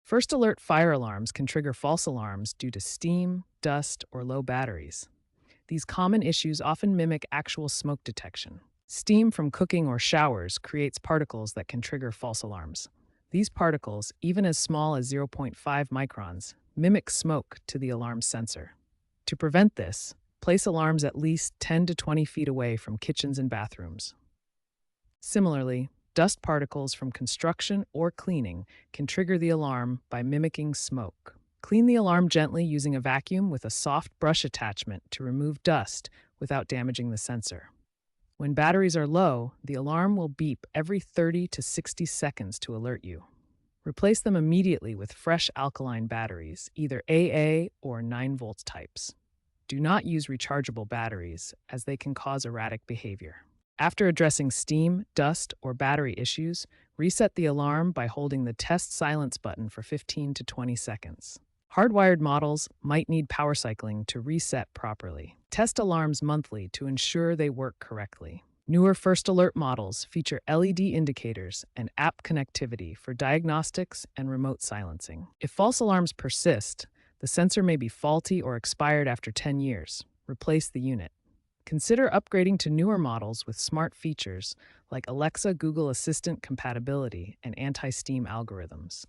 First alert fire alarms can trigger false alarms due to steam, dust, or low batteries. These common issues often mimic actual smoke detection. Steam from cooking or showers creates particles that can trigger false alarms. These particles, even as small as zero point 0.5 microns, mimic smoke to the alarm sensor. To prevent this, place alarms at least 10 to 20 feet away from kitchens and bathrooms. Similarly, dust particles from construction or cleaning can trigger the alarm by mimicking smoke. Clean the alarm gently using a vacuum with a soft brush attachment to remove dust without damaging the sensor. When batteries are low, the alarm will beep every 30 to 60 seconds to alert you. Replace them immediately with fresh alkaline batteries, either AA or 9 volts types. Do not use rechargeable batteries, as they can cause erratic behavior. After addressing steam, dust, or battery issues, reset the alarm by holding the Test Silence button for 15 to 20 seconds. Hardwired models might need power cycling to reset properly. Test alarms monthly to ensure they work correctly. Newer First Alert models feature LED indicators and app connectivity for diagnostics and remote silencing. If false alarms persist, the sensor may be faulty or expired after 10 years. Replace the unit. Consider upgrading to newer models with smart features like Alexa Google Assistant compatibility and anti-steam algorithms.